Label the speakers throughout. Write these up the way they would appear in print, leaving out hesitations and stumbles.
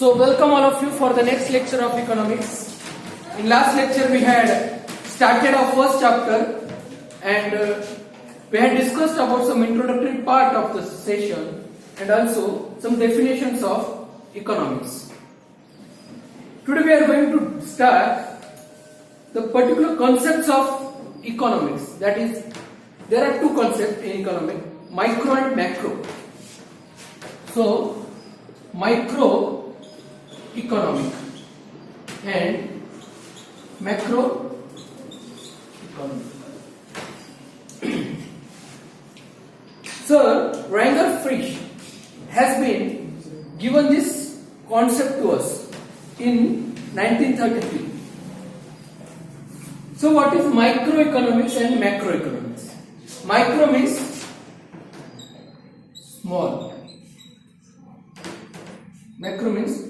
Speaker 1: So welcome all of you for the next lecture of economics. In last lecture we had started our first chapter and we had discussed about some introductory part of the session and also some definitions of economics. Today we are going to start the particular concepts of economics. That is, there are two concepts in economics, micro and macro. So micro economic and macro economic. Sir Ranger Frisch has been given this concept to us in 1933. So what is microeconomics and macroeconomics? Micro means small. Macro means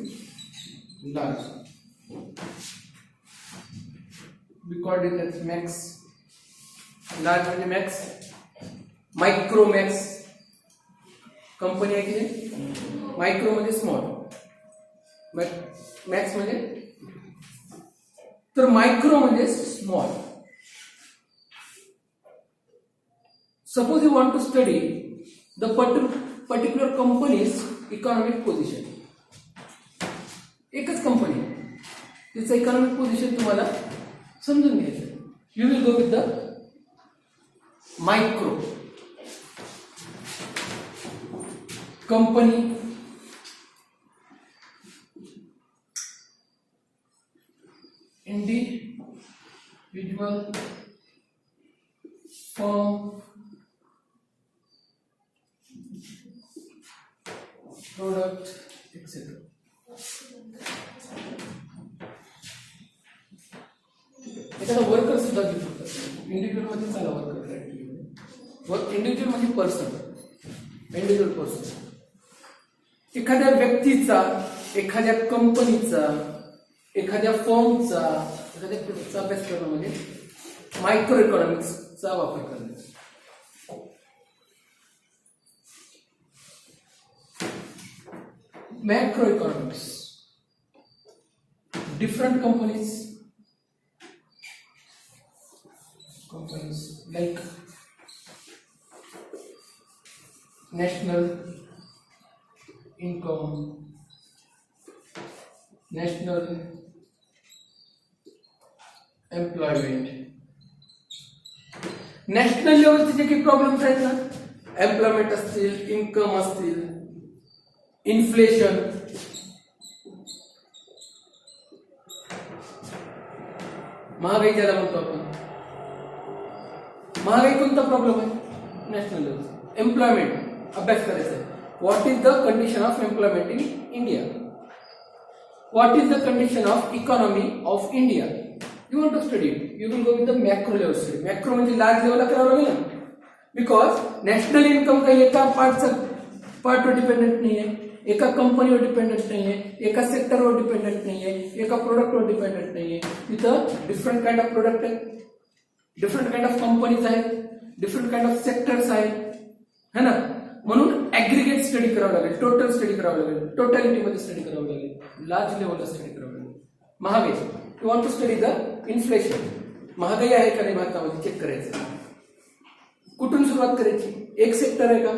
Speaker 1: large. We called it as max. Large म्हणजे max. Micro max. Company आहे की नाही? Micro म्हणजे small. Max म्हणजे तर micro म्हणजे small. Suppose you want to study the particular company's economic position. एकच company तिचं इकॉनॉमिक पोझिशन तुम्हाला समजून घ्यायचं. You will go with the micro company. Individual firm product etcetera. एखादा वर्कर सुद्धा घेऊ शकतात. इंडिव्हिज्युअल मध्ये चाला वर्कर. इंडिव्हिज्युअल म्हणजे पर्सन. इंडिव्हिज्युअल पर्सन एखाद्या व्यक्तीचा, एखाद्या कंपनीचा, एखाद्या फर्मचा, एखाद्या प्रोडक्टचा अभ्यास करणं म्हणजे मायक्रो इकॉनॉमिक्सचा वापर करणे. Macro economics different companies like national income, national employment. National लेवलचे जे काही प्रॉब्लेम्स आहेत ना, एम्प्लॉयमेंट असतील, इन्कम असतील, इन्फ्लेशन, महागाई ज्याला म्हणतो आपण. महागाई कोणता प्रॉब्लेम आहे? National level. एम्प्लॉयमेंट अभ्यास करायचा आहे. What is the condition of employment in India? What is the condition of economy of India? You want to study it. You will go with the macro level study. Macro म्हणजे large लेवलला करावं लागेल ना, because national income काही एका पार्टवर dependent नाही आहे, एका कंपनीवर डिपेंडेंट नाहीये, एका सेक्टरवर डिपेंडेंट नाहीये, एका प्रोडक्टवर डिपेंडेंट नाहीये. तिथं डिफरंट काइंड ऑफ प्रोडक्ट आहेत, डिफरंट काइंड ऑफ कंपनीज आहेत, डिफरंट काइंड ऑफ सेक्टर्स आहेत, है ना. म्हणून ऍग्रिगेट स्टडी करावं लागेल, टोटल स्टडी करावं लागेल, टोटॅलिटीमध्ये स्टडी करावं लागेल, लार्ज लेवलला स्टडी करावं लागेल. महागाई, you want to study the inflation. महागाई आहे का नाही भारतामध्ये चेक करायचं. कुठून सुरुवात करायची? एक सेक्टर आहे का?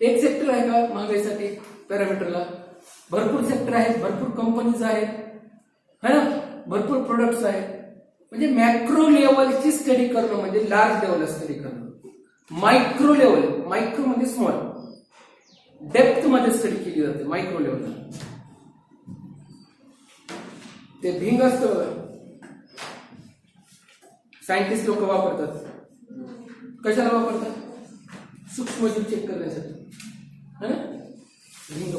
Speaker 1: एक सेक्टर आहे का महागाईसाठी पॅरामीटरला? भरपूर सेक्टर आहेत, भरपूर कंपनीज आहेत, है ना, भरपूर प्रोडक्ट्स आहेत. म्हणजे मॅक्रो लेवलची स्टडी करणं म्हणजे लार्ज लेवलला स्टडी करणं. मायक्रो लेवल, मायक्रो म्हणजे स्मॉल, डेप्थ मध्ये स्टडी केली जाते मायक्रो लेवलला. ते भिंग असतं, सायंटिस्ट लोक वापरतात. कशाला वापरतात? सूक्ष्मजीव चेक करण्यासाठी, है ना. भिंग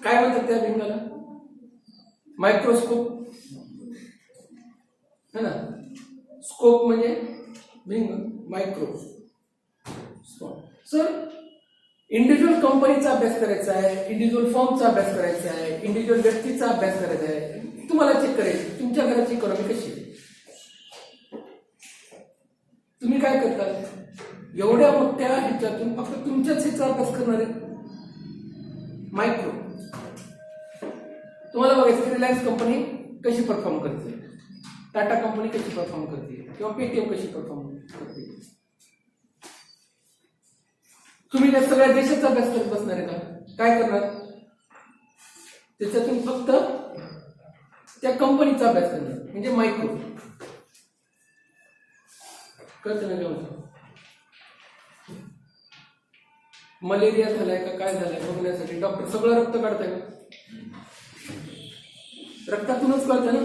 Speaker 1: काय म्हणतात त्या भिंगाला? मायक्रोस्कोप, है ना. स्कोप म्हणजे भिंग, मायक्रो. सर इंडिव्हिज्युअल कंपनीचा अभ्यास करायचा आहे, इंडिव्हिज्युअल फर्मचा अभ्यास करायचा आहे, इंडिव्हिज्युअल व्यक्तीचा अभ्यास करायचा आहे. तुम्हाला चेक करायचं तुमच्या घराची इकॉनॉमी कशी आहे. तुम्ही काय करता? एवढ्या मोठ्या ह्याच्यातून फक्त तुमच्याच ह्याचा अभ्यास करणार आहे. मायक्रो. तुम्हाला बघायचं रिलायन्स कंपनी कशी परफॉर्म करते, टाटा कंपनी कशी परफॉर्म करते, किंवा पेटीएम कशी परफॉर्म करते. तुम्ही त्या सगळ्या देशाचा अभ्यास करत बसणार आहे का? काय करणार? त्याच्यातून फक्त त्या कंपनीचा अभ्यास करणार, म्हणजे मायक्रो. कळतं ना? जेवण मलेरिया झालाय का काय झालंय बघण्यासाठी डॉक्टर सगळं रक्त काढताय का? रक्तातूनच कळतं ना,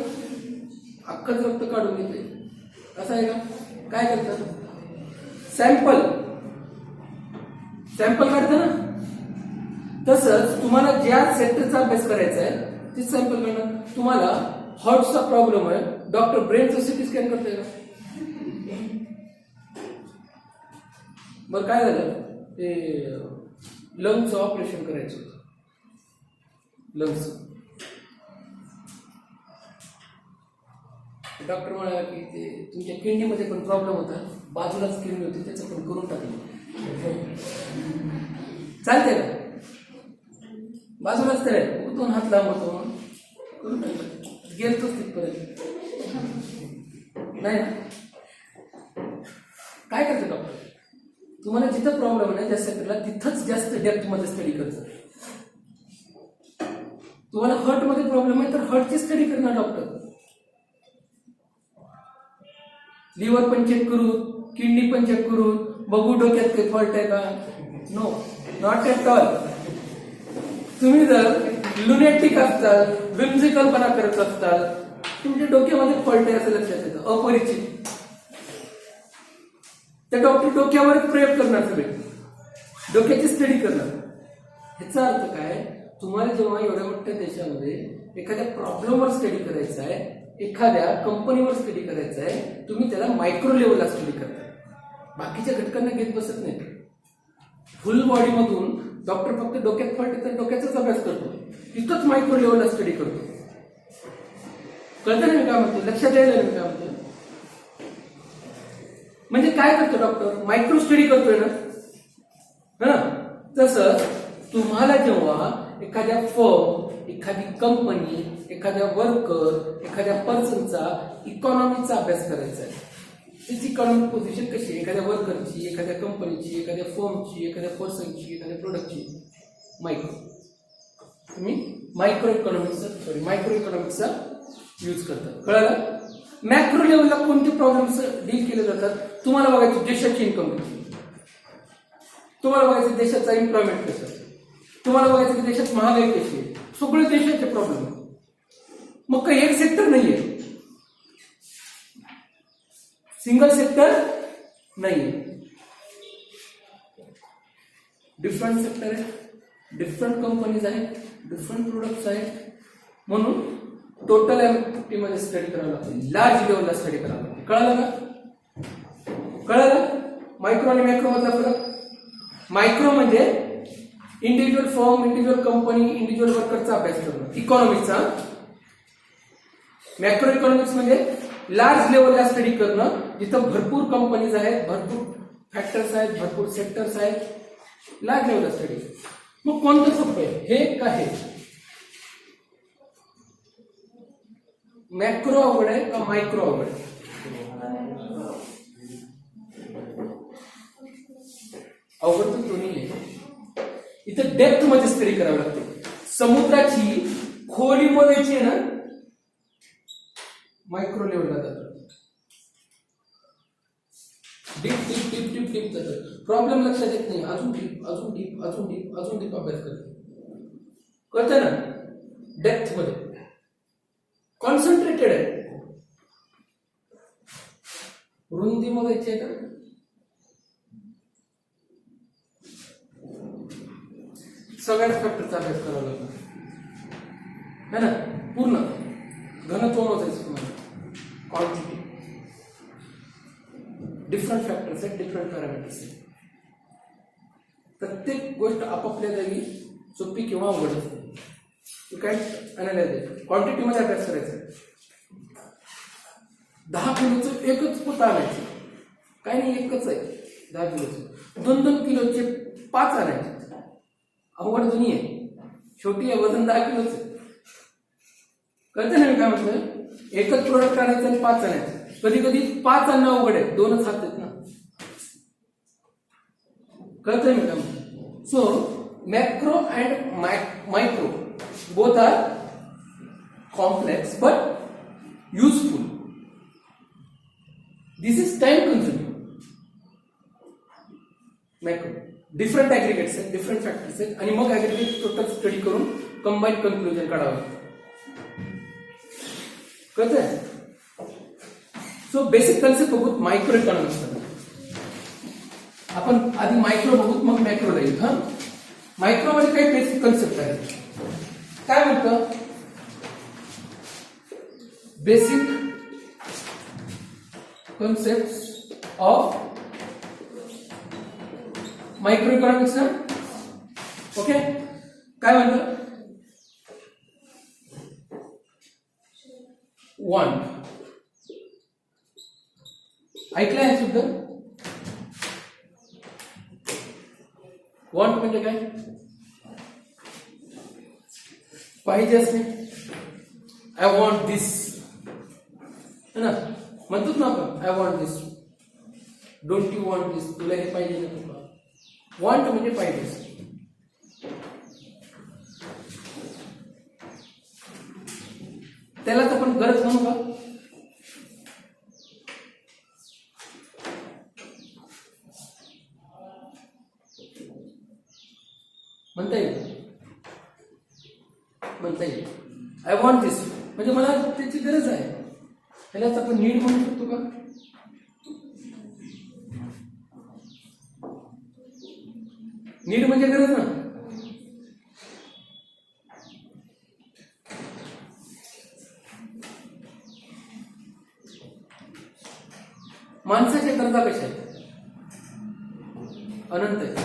Speaker 1: अख्खच रक्त काढून घेते असं आहे का? काय करतात? सॅम्पल काढतं ना. तसंच तुम्हाला ज्या सेक्टरचा अभ्यास करायचा आहे तीच सॅम्पल काढणार. तुम्हाला हार्टचा प्रॉब्लेम आहे, डॉक्टर ब्रेनचं सिटी स्कॅन करताय का? बरं काय झालं, ते लंग्सचं ऑपरेशन करायचं होतं. लंग्स डॉक्टर म्हणाला की ते तुमच्या किडनीमध्ये पण प्रॉब्लेम होता, बाजूलाच किडनी होती, त्याचं पण करून टाकलं. चालते का? बाजूलाच तर दोन हात लांब होतो म्हणून करून टाकलं. गेलतोच तिथपर्यंत नाही. काय करतं डॉक्टर? तुम्हाला जिथं प्रॉब्लेम नाही त्या सेक्टरला तिथंच जास्त डेप्थ मध्ये स्टडी करतं. तुम्हाला हर्ट मध्ये प्रॉब्लेम आहे तर हर्टची स्टडी करणार डॉक्टर. लिव्हर पण चेक करू, किडनी पण चेक करू, बघू डोक्यात काही फॉल्ट आहे का? No, not at all. तुम्ही जर लुनेटिक असताल, विम्झिकलपणा करत असताल, तुमच्या डोक्यामध्ये फॉल्ट आहे असं लक्षात येतं. अपरिचित त्या डॉक्टर डोक्यावरच प्रयोग करणार, सगळे डोक्याची स्टडी करणार. ह्याचा अर्थ काय? तुम्हाला जेव्हा एवढ्या मोठ्या देशामध्ये एखाद्या प्रॉब्लेमवर स्टडी करायचा आहे, एखाद्या कंपनीवर स्टडी करायचा आहे, तुम्ही त्याला मायक्रो लेवलला स्टडी करताय, बाकीच्या घटकांना घेत बसत नाही. फुल बॉडी मधून डॉक्टर फक्त डोक्यात फॉल्ट तर डोक्याचाच अभ्यास करतो, तिथंच मायक्रो लेवलला स्टडी करतो. कळतं ना मी काय म्हणतो? लक्षात यायला मी काय म्हणतो? म्हणजे काय करतो डॉक्टर? मायक्रो स्टडी करतोय ना. तसं तुम्हाला जेव्हा एखाद्या फर्म, एखादी कंपनी, एखाद्या वर्कर, एखाद्या पर्सनचा इकॉनॉमीचा अभ्यास करायचा आहे, त्याची इकॉनॉमिक पोझिशन कशी आहे, एखाद्या वर्करची, एखाद्या कंपनीची, एखाद्या फर्मची, एखाद्या पर्सनची, एखाद्या प्रोडक्टची, मायक्रो. तुम्ही मायक्रो इकॉनॉमिक्सचा यूज करता. कळलं? मॅक्रो लेवलला कोणते प्रॉब्लेम्स डील केले जातात? तुम्हाला बघायचं देशाची इन्कम किती, तुम्हाला बघायचं देशाचा एम्प्लॉयमेंट कसं, तुम्हाला बघायचं की देशात महागाई कशी आहे, सगळे देशाचे प्रॉब्लेम. मग काही एक सेक्टर नाहीये, सिंगल सेक्टर नाहीये, डिफरंट सेक्टर आहे, डिफरंट कंपनीज आहेत, डिफरंट प्रोडक्ट्स आहेत. म्हणून टोटल एमपी मध्ये स्टडी करावं लागतं, लार्ज लेवलला स्टडी करावं लागतं. कळलं का? कळलं? मायक्रो आणि मॅक्रो मधला फरक. मायक्रो म्हणजे individual firm, individual company, individual वर्करचा अभ्यास करणं, इकॉनॉमिकचा. मॅक्रो इकॉनॉमिक्स म्हणजे लार्ज लेवलला स्टडी करणं, जिथं भरपूर कंपनीज आहेत, भरपूर फॅक्टर्स आहेत, भरपूर सेक्टर्स आहेत, लार्ज लेवलला स्टडी. मग कोणतं सोपं आहे, हे का हे? मॅक्रो अवघड आहे का मायक्रो अवघड आहे? अवघड तर दोन्ही आहे. इथं डेप्थ मध्ये स्टडी करावं लागते. समुद्राची खोली बघायची आहे ना, मायक्रो लेवलला जातात. Deep deep deep deep deep जातात. प्रॉब्लेम लक्षात येत नाही, अजून डीप अजून डीप अजून डीप अजून डीप अभ्यास करते. कळतं ना? डेप्थ मध्ये कॉन्सन्ट्रेटेड आहे. रुंदी बघायची आहे का? सगळ्याच फॅक्टरचा अभ्यास करावा लागतो है ना. पूर्ण घनत्व मोजायचं तुम्हाला, क्वांटिटी, डिफरंट फॅक्टर्स आहेत, डिफरंट पॅरामीटर्स आहेत. प्रत्येक गोष्ट आपापल्या जागी सोपी किंवा अवघड असते. काय अनालाइज क्वांटिटी मध्ये अभ्यास करायचा. 10 किलोचं एकच पोतं आणायचं, काही नाही, एकच आहे. 10 किलोचे 2-2 किलोचे 5 आणायचे. अवघड दुनिया आहे. छोटी आहे, वजन 10 किलोचं. कळतं ना मी काय म्हणतोय? एकच प्रोडक्ट आणायचं आणि 5 आणायचं. कधी कधी 5 आणणं अवघड आहे, 2च हात आहेत ना. कळतंय मी काय म्हणतो? So macro and micro both are complex but useful. This is time consuming. Macro different aggregates आहेत, डिफरंट फॅक्टर्स आहेत आणि मग ऍग्रिगेट टोटल स्टडी करून कंबाईन कन्क्लुजन काढावं. कळतंय? सो बेसिक कन्सेप्ट बघूत मायक्रो इकॉनॉमिक्स. आपण आधी मायक्रो बघूत मग मॅक्रोला येऊ. हा, मायक्रो मध्ये काही बेसिक कन्सेप्ट आहे. काय म्हणतं? Basic concept of micro economics ना. ओके, काय म्हणतं? 1 ऐकलं आहे सुद्धा. वॉन्ट म्हणजे काय? पाहिजे असणे. आय वॉन्ट दिस है ना, म्हणतोच ना आपण I want this. Don't you want this? तुला हे पाहिजे ना तुला. वॉन्ट म्हणजे पाहिजे. त्यालाच आपण गरज म्हणू का? म्हणता येईल, म्हणता येईल. आय वॉन्ट दिस म्हणजे मला त्याची गरज आहे. त्यालाच आपण नीड म्हणू शकतो का? नीड म्हणजे गरज ना. माणसाच्या गरजा कशा आहेत? अनंत आहेत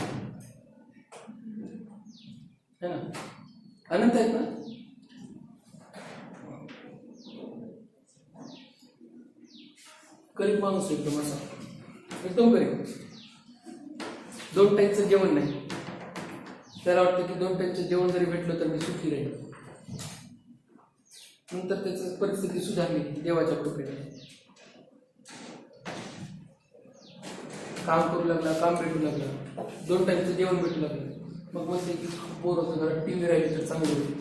Speaker 1: है ना, अनंत आहेत ना. गरीब माणूस एकदम असा, एकदम गरीब. 2 टाईमचं जेवण नाही. त्याला वाटतं की 2 टाईमचं जेवण जरी भेटलं तर मी सुखी राहील. नंतर त्याची परिस्थिती सुधारली देवाच्या कृपेने. काम करू लागला, काम भेटू लागला, 2 टाईमचं जेवण भेटू लागलं. मग मस्त की बोर होतं. घरात टीव्ही राहिली तर चांगलं होईल.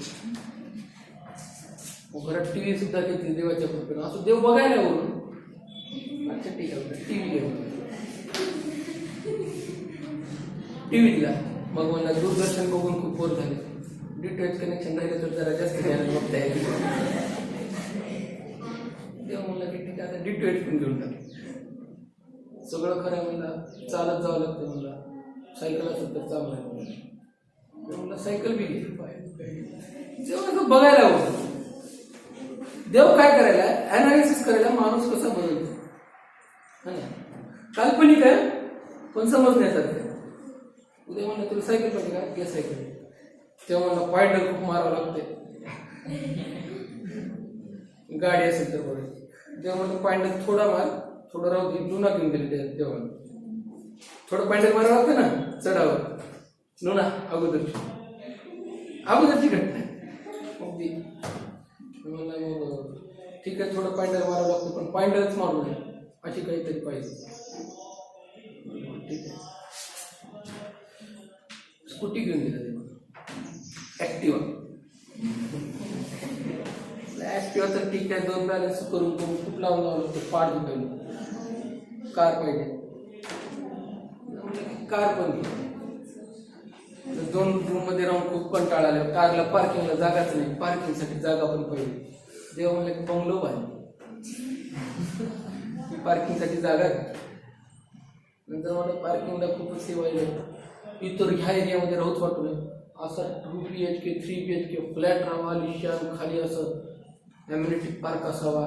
Speaker 1: घरात टीव्ही सुद्धा घेतली देवाच्या कृपेने. असं देव बघायला बोलून. अच्छा ठीक आहे, टीव्ही घेऊन टीव्ही दिला. मग मला दूरदर्शन बघून खूप बोर झाले. डीटीएच कनेक्शन राहिलं तर जरा जास्त घ्यायला बघता येईल. देव म्हणला की ठीक आहे आता डीटीएच पण घेऊन टाक. सगळं खरं म्हणला, चालत जावं लागतं म्हणला. सायकल असेल तर चांगलं आहे म्हणला, सायकल बी घेतली पाहिजे. जेव्हा बघायला होतं देव काय करायला, अनालिसिस करायला माणूस कसा बदलतो. काल्पनिक आहे पण समजण्यासारखं. उद्या म्हणलं तुला सायकल पाहिजे का? घे सायकल. तेव्हा म्हणलं पॉइंटर खूप मारावं लागते. गाडी असेल तर बरं. तेव्हा म्हणलं पॉइंटर थोडा मार, थोडं राहू दे. लुना घेऊन गेले तेव्हा. थोडं पॉइंटर मारावं लागतं ना चढावर. लुना अगोदरची घटना मग ती म्हणला मग ठीक आहे थोडं पॉइंटर मारावं लागतं पण पॉइंटरच मारू नये अशी काहीतरी पाहिजे. ठीक आहे स्कूटी घेऊन दिला ऍक्टिवा. ऍक्टिवा तर ठीक आहे 2 बॅलन्स करून खूप लावून लागतो. पाठ दुखायला. कार पाहिजे. कार पण घे. 2 रूम मध्ये राहून खूप कंटाळा आला. कारला पार्किंगला जागाच नाही. पार्किंगसाठी जागा पण पाहिजे. देव म्हणलं की बंगलो पाहिजे. पार्किंगसाठी जागा आहे. नंतर मला पार्किंगला खूपच सेवा इतर ह्या एरियामध्ये राहूच वाटू नये. असं 2 BHK 3 BHK फ्लॅट राहावा. लिशान खाली असं ॲम्युनिटी पार्क असावा.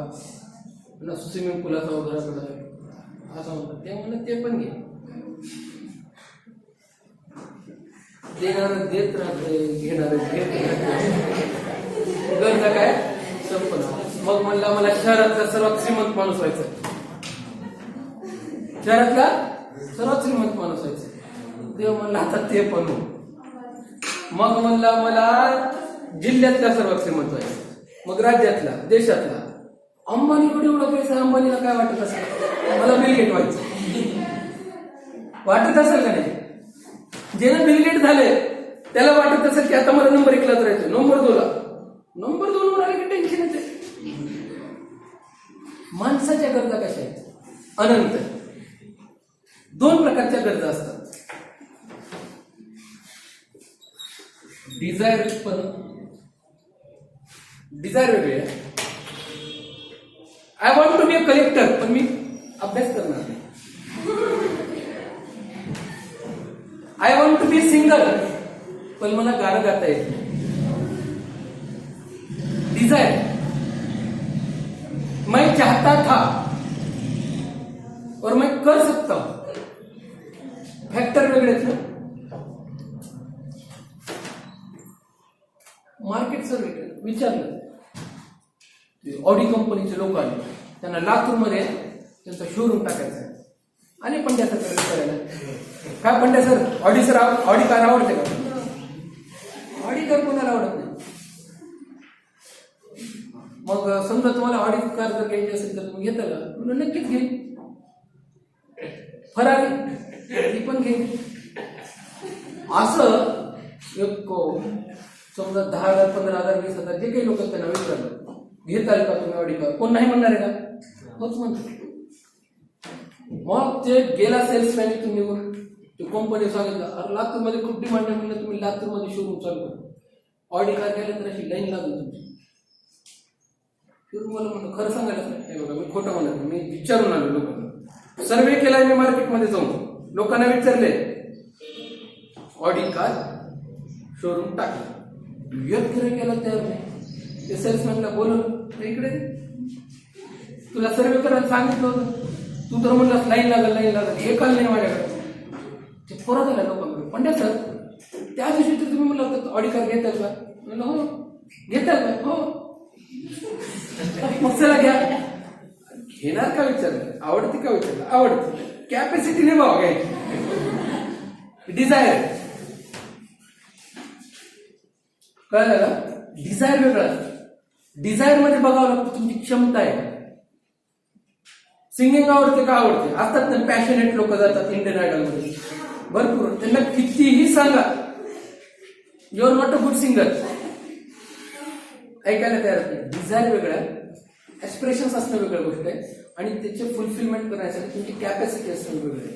Speaker 1: स्विमिंग पूल असावा घराकडं असं म्हणतात. ते म्हणलं ते पण घे. देणार देत राहते, घेणार घेत राहते. गरजा काय संपन्न. मग म्हणला मला शहरातला सर्वात श्रीमंत माणूस व्हायचा. शहरातला सर्वात श्रीमंत माणूस व्हायचं. देव म्हणला आता ते पण हो. मग म्हणला मला जिल्ह्यातला सर्वात श्रीमंत व्हायचं, मग राज्यातला, देशातला. अंबानीकडे एवढा पैसा, अंबानीला काय वाटत असेल मला बिल गेट व्हायचं, वाटत असेल का नाही? ज्यानं बिल गेट झाले त्याला वाटत असेल की आता मला नंबर 1 लाच राहायचं, नंबर 2 ला. नंबर 2 वर आले की टेन्शन येते. माणसाच्या गरजा कशा आहेत? अनंत. 2 प्रकारच्या गरजा असतात. डिझायर वेगळे. I want to be a collector, पण मी अभ्यास करणार नाही. I want to be singer, पण मला गाणं गाता येत नाही. डिझायर, मैं चाहता था और मैं कर सकता हूं. फॅक्टर वेगळेच ना. मार्केटचं वेगळं. विचारलं, ऑडी कंपनीचे लोक आले, त्यांना लातूरमध्ये त्यांचा शोरूम टाकायचा आहे. आणि पंड्या सर करायला, काय Pandya sir Audi sir Audi car आवडते का? ऑडी कार कोणाला आवडत नाही. मग समजा तुम्हाला ऑडी कार जर घ्यायची असेल तर तुम्ही घेता का? म्हणून नक्कीच घेईन. फरारी ती पण घेईन. असं एक समजा 10,000, 15,000, 20,000 जे काही लोक त्यांना विचारलं, घेताल का तुम्ही ऑडी कार? कोण नाही म्हणणार आहे का? होच म्हणतो. मग ते गेला सेल्समॅन इथून निघून ते कंपनी सांगितलं, अरे लातूरमध्ये खूप डिमांड आहे म्हणलं, तुम्ही लातूरमध्ये शोरूम चालू करा. ऑडी कार घ्यायला तर अशी लाईन लागून तुमची. मला म्हणलं खरं सांगायला नाही बघा, मी खोटं म्हणत नाही, मी विचारून आलो लोकांना. सर्वे केलाय मी मार्केटमध्ये जाऊन, लोकांना विचारले ऑडी कार शोरूम टाकलं. एक गिऱ्हाईक यायला तयार नाही. ते सेल्समॅनला बोलवलं, इकडे तुला सर्वे करायला सांगितलं होतं, तू तर म्हणलास लाईन लागल. हे काल नाही माझ्याकडे. ते परत आलं लोकांकडे, पंड्या सर त्या दिवशी तर तुम्ही म्हणलं होतं ऑडी कार घेताल का? म्हणलं हो. घेताल का? हो. मग चला घ्या. घेणार का विचारलं, आवडते का विचारलं, आवडते. कॅपॅसिटीने भाव घ्यायची. डिझायर कळलं का? डिझायर वेगळा. डिझायर मध्ये बघावं लागतं तुमची क्षमता आहे. सिंगिंग आवडते का? आवडते. असतात ना पॅशनेट लोक जातात इंडियन आयडॉल मध्ये भरपूर. त्यांना कितीही सांगा you are not a good singer, ऐकायला तयार होते. डिझायर वेगळा, एक्सप्रेशन्स असणं वेगळं गोष्ट आहे, आणि त्याचे फुलफिलमेंट करण्यासाठी तुमची कॅपॅसिटी असणं वेगळं आहे.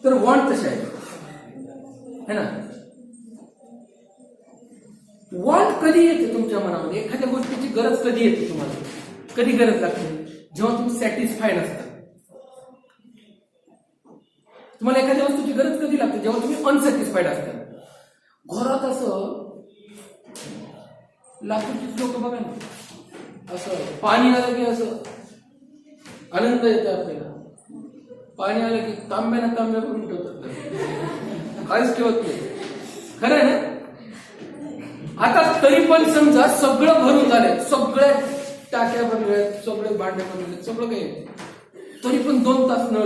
Speaker 1: तर वॉन्ट तशा आहे ना. वॉन्ट कधी येते तुमच्या मनामध्ये? एखाद्या गोष्टीची गरज कधी येते तुम्हाला? कधी गरज लागते? जेव्हा तुम्ही सॅटिस्फाय नसता. तुम्हाला एखाद्या वस्तूची गरज कधी लागते? जेव्हा तुम्ही अनसॅटिस्फाईड असता. घरात असं लातूरची लोक बघा ना, असं पाणी आलं की असं आनंद येतो आपल्याला. पाणी आलं की तांब्या करून ठेवतात, काहीच ठेवत नाही. खरं आहे ना. आता तरी पण समजा सगळं भरून झालंय, सगळ्या टाक्या बनवल्यात, सगळे भांडे बनवले, सगळं काही, तरी पण 2 तास नळ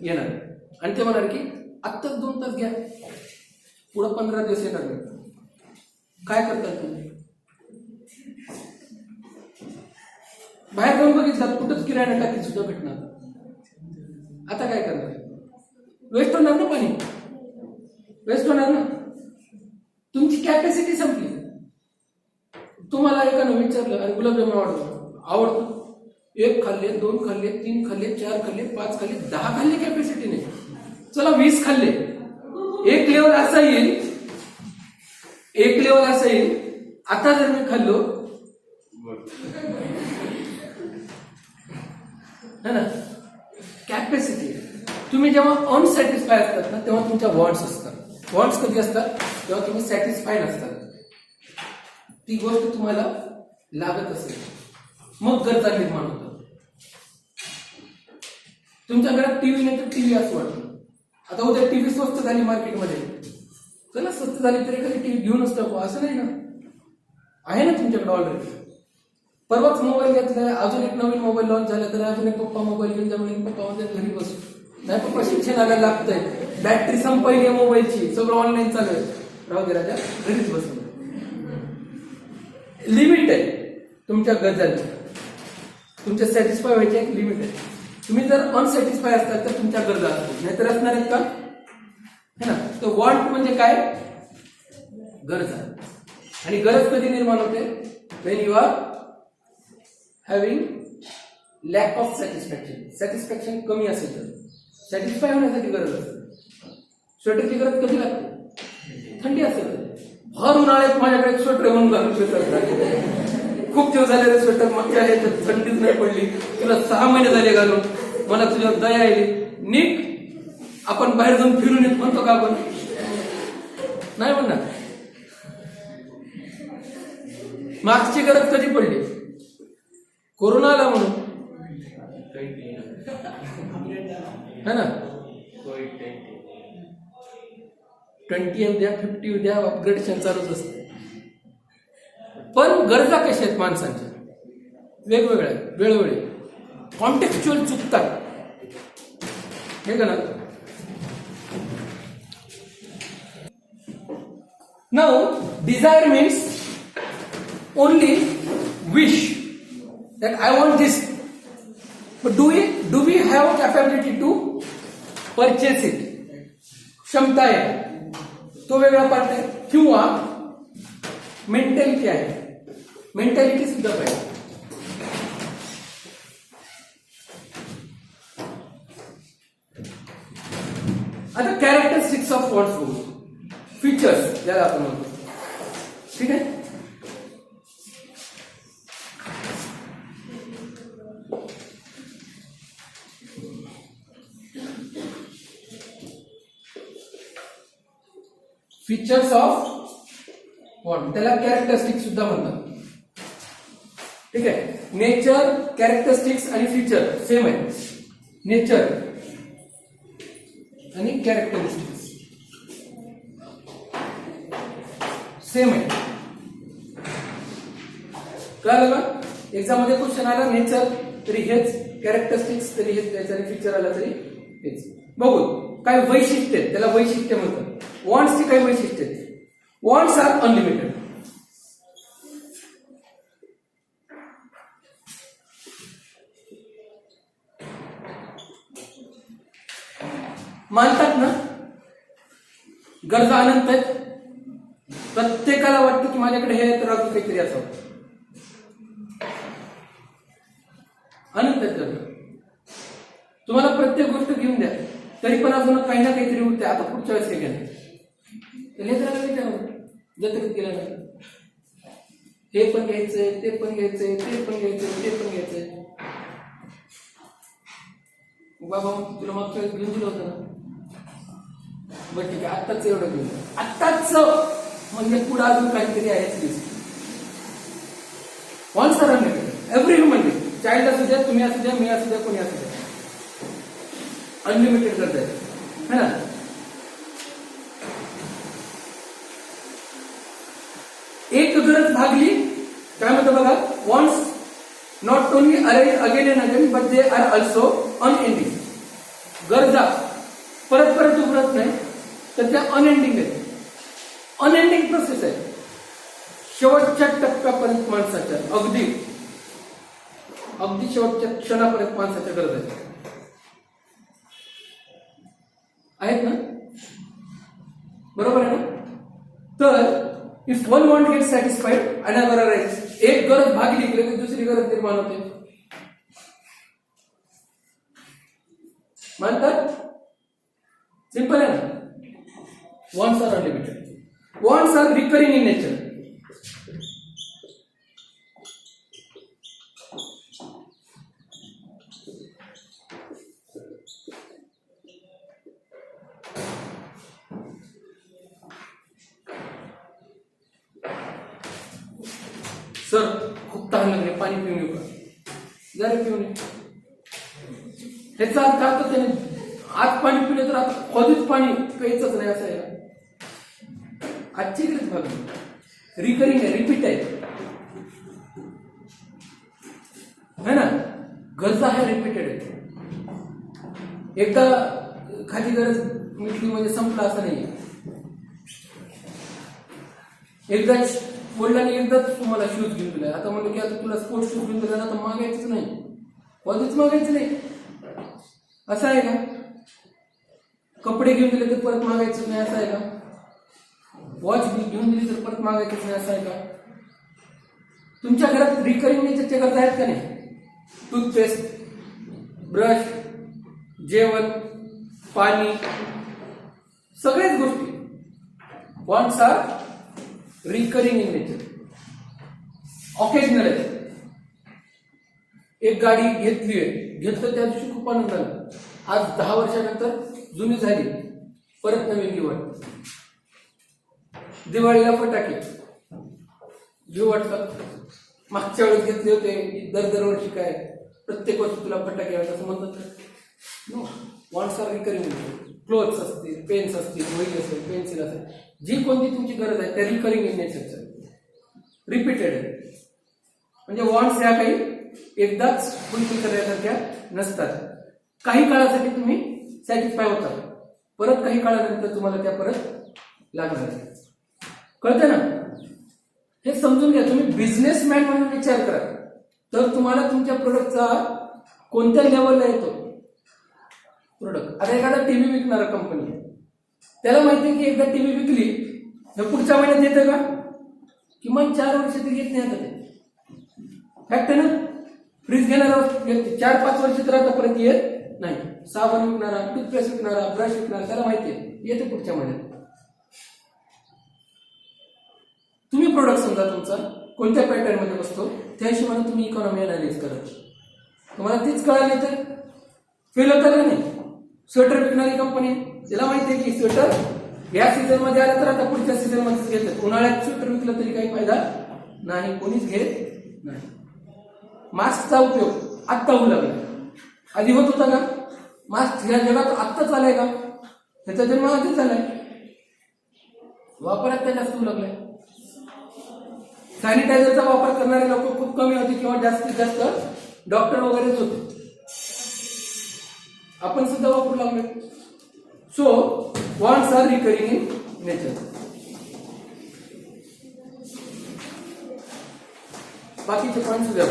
Speaker 1: येणार. आणि ते म्हणणार की आत्ताच 2 तास घ्या, पुढं 15 दिवस येणार नाही. काय करतात तुम्ही? बाहेर जाऊन बघितलं कुठंच किराणा टाकी सुद्धा भेटणार. आता काय करणार? वेस्ट होणार ना, पाणी वेस्ट होणार ना. तुमची कॅपॅसिटी संपली. तुम्हाला एकानं विचारलं आणि गुलाबजामुन आवडतो, 1 खाल्ले, 2 खाल्ले, 3 खाल्ले, 4 खाल्ले, 5 खाल्ले, 10 खाल्ले कॅपॅसिटी नाही. चला 20 खाल्ले. एक लेवल असा येईल, आता जर मी खाल्लो है ना. कॅपॅसिटी. तुम्ही जेव्हा अनसॅटिस्फाय असतात ना, तेव्हा तुमच्या वॉन्ट्स असतात. वॉन्ट्स कधी असतात? तेव्हा तुम्ही सॅटिस्फाईड असतात. ती गोष्ट तुम्हाला लागत असेल, मग गरजा निर्माण होतात. तुमच्या घरात टीव्ही नाही तर टीव्ही असं वाटतं. आता उद्या टीव्ही स्वस्त झाली मार्केटमध्ये, चला स्वस्त झाली तरी कधी टीव्ही घेऊनच टाकू असं नाही ना. आहे ना तुमच्याकडे ऑलरेडी. परवाच मोबाईल घेतलाय, अजून एक नवीन मोबाईल लॉन्च झाला तर अजून एक पप्पा मोबाईल घेऊन जा, म्हणजे पप्पा म्हणजे घरी बसू नाही पप्पा शिक्षणाला लागतंय, बॅटरी संपली मोबाईलची, सगळं ऑनलाईन चालू आहे. राहू दे राजा, घरीच बसून. लिमिट आहे तुमच्या गरजांची, तुमच्या सॅटिस्फाय व्हायची एक लिमिट आहे. तुम्ही जर अनसॅटिस्फाय असतात तर तुमच्या गरजा असतात, नाहीतर असणार आहेत का? है ना. तर वॉन्ट म्हणजे काय? गरजा. आणि गरज कधी निर्माण होते? When you are having lack of satisfaction. Satisfaction कमी असेल तर. सॅटिस्फाय होण्यासाठी गरज असते. स्वेटरची गरज कधी लागते? थंडी असेल तर. भर उन्हाळ्यात माझ्याकडे स्वेटर म्हणून घालून स्वेटर, खूप दिवस झाले रे स्वेटर, मागच्या ह्याच्यात थंडीच नाही पडली, तुला 6 महिने झाले घालून, मला तुझ्यावर दया आली, नीट आपण बाहेर जाऊन फिरून येत म्हणतो का आपण? नाही म्हणणार. मास्कची गरज कधी पडली? कोरोना आला म्हणून, है ना. 20 उद्या 50 उद्या अपग्रेडेशन चालूच असते. पण गरजा कशा आहेत माणसांच्या? वेगवेगळ्या, वेळोवेळी कॉन्टेक्च्युअल चुकतात, हे का ना. Now desire means only wish that I want this, but do we have capability to purchase it? क्षमता आहे, तो वेगळा पार्ट आहे. किंवा मेंटॅलिटी आहे, मेंटॅलिटी सुद्धा पाहिजे. आता कॅरेक्टरिस्टिक्स ऑफ वॉन्ट्स बघू, फीचर्स ज्याला आपण म्हणतो. ठीक आहे. फीचर्स ऑफ वॉन्ट, त्याला कॅरेक्टरिस्टिक्स सुद्धा म्हणतात. ठीक आहे. नेचर, कॅरेक्टरिस्टिक्स आणि फीचर सेम आहे. नेचर आणि कॅरेक्टरिस्टिक्स सेम आहे. कळलं का? एक्झाम मध्ये क्वेश्चन आला नेचर तरी हेच, कॅरेक्टरिस्टिक्स तरी हेच द्यायचं, आणि फीचर आला तरी हेच. बघू काय वैशिष्ट्य आहेत, त्याला वैशिष्ट्य म्हणतात. वॉन्ट्सची काही वैशिष्ट्य आहेत. Wants are unlimited. मानतात ना गरजा अनंत आहेत. प्रत्येकाला वाटतं की माझ्याकडे हे तर अजून काहीतरी असावं. अनंत आहेत गरजा. तुम्हाला प्रत्येक गोष्ट घेऊन द्या तरी पण अजून काही ना काहीतरी उरते. आता पुढच्या वेळेस हे घ्या, लेकराला विचारून जत्रेत गेल्यानंतर हे पण घ्यायचंय, ते पण घ्यायचंय, ते पण घ्यायचंय, ते पण घ्यायचंय. बाबा तुला मागच्या वेळेस घेऊन दिलं होतं ना, बरं ठीक आहे आत्ताच एवढं घेऊन, आत्ताच म्हणजे पुढे अजून काहीतरी आहेच दिसत. Wants are unlimited. Every human being, child असू द्या, तुम्ही असू द्या, मी असू द्या, कोणी असू द्या, अनलिमिटेड गरज आहे, है ना. एक गरज भागली काय म्हणतो बघा, wants not only arise again and again but they are also unending. गरजा परत परत उभरत नाही तर त्या अनएंडिंग आहेत. अनएंडिंग प्रोसेस आहे. शेवटच्या टप्प्यापर्यंत माणसाच्या अगदी अगदी शेवटच्या क्षणापर्यंत माणसाच्या गरजा आहेत ना, बरोबर आहे ना. तर if one want get satisfied another arise, एक गरज भागली की दुसरी गरज निर्माण होते. मानतात? सिंपल आहे ना. Wants are unlimited. Wants are recurring in nature. Sir खूप तहान लागले, पाणी पिऊन येऊ का? जरा पिऊन ये. ह्याचा अर्थ आता त्याने आज पाणी पिलं तर आता कधीच पाणी प्यायचंच नाही असं आहे. आजची गरज भागली, रिकरिंग आहे, रिपीट आहे, है ना. गरजा आहे रिपीटेड आहे. एकदा खाली गरज मिटली म्हणजे संपला असं नाही. एकदा वडिलांनी एकदाच तुम्हाला शूज घेऊन दिलाय, आता म्हणलं की आता तुला स्पोर्ट्स शूज घेऊन दिला, आता मागायचंच नाही, कधीच मागायचं नाही. असं आहे का? कपडे घेऊन दिले तर परत मागायचं नाही असं आहे का? वॉच घेऊन दिली तर परत मागायचंच नाही असं आहे का? तुमच्या घरात रिकरिंग नेचरच्या गरजा आहेत का नाही? टूथपेस्ट, ब्रश, जेवण, पाणी, सगळ्याच गोष्टी wants are recurring in nature, occasional आहे. एक गाडी घेतलं त्या दिवशी खूप आनंद झाला, आज 10 वर्षानंतर जुनी झाली, परत नवीन निवड. दिवाळीला फटाके घेऊ वाटतात, मागच्या वेळेस घेतले होते, दरवर्षी काय प्रत्येक वर्षी तुला फटाके वाटत असं म्हणतात. No, wants are recurring. Clothes असतील, पेन्स असतील, वही असेल, पेन्सिल असेल, जी कोणती तुमची गरज आहे त्या रिकरिंग इन नेचरचं, रिपीटेड आहे. म्हणजे वॉन्ट्स ह्या काही एकदाच फुलफिल करण्यासारख्या नसतात. काही काळासाठी तुम्ही सॅटिस्फाय होतात, परत काही काळानंतर तुम्हाला त्या परत लागणार. कळतं ना? हे समजून घ्या. तुम्ही बिझनेसमॅन म्हणून विचार करा तर तुम्हाला तुमच्या प्रोडक्टचा कोणत्या लेवलला येतो प्रोडक्ट. आता एखादा टीव्ही विकणारा कंपनी आहे, त्याला माहिती आहे की एकदा टीव्ही विकली तर पुढच्या महिन्यात येतं का? किमान 4 वर्ष तरी येत नाही. आता ते फॅक्ट आहे ना. फ्रीज घेणारा व्यक्ती 4-5 वर्ष तर आतापर्यंत येत नाही. साबण विकणारा, टूथपेस्ट विकणारा, ब्रश विकणारा, त्याला माहिती आहे येते पुढच्या महिन्यात. तुम्ही प्रोडक्ट समजा तुमचा कोणत्या पॅटर्न मध्ये बसतो त्या हिशोबाने तुम्ही इकॉनॉमी अनालिज करा. तुम्हाला तीच कळाली तर फेल होतं का नाही. स्वेटर विकणारी कंपनी, तिला माहिती आहे की स्वेटर या सीझन मध्ये आला तर आता पुढच्या सीझन मध्येच घेतात. उन्हाळ्यात स्वेटर विकलं तरी काही फायदा नाही, कोणीच घेत नाही. मास्कचा उपयोग आत्ता होऊ लागला, आधी होत होता का? मास्क या जगात आत्ताच आलाय का? त्याचा जन्म आधीच झालाय, वापर आत्ता जास्त होऊ लागलाय. सॅनिटायझरचा वापर करणारे लोक खूप कमी होते किंवा जास्तीत जास्त डॉक्टर वगैरेच होते. आपण सुद्धा वापरू लागलो. So wants are recurring in nature. बाकीचे पॉईंट्स द्या.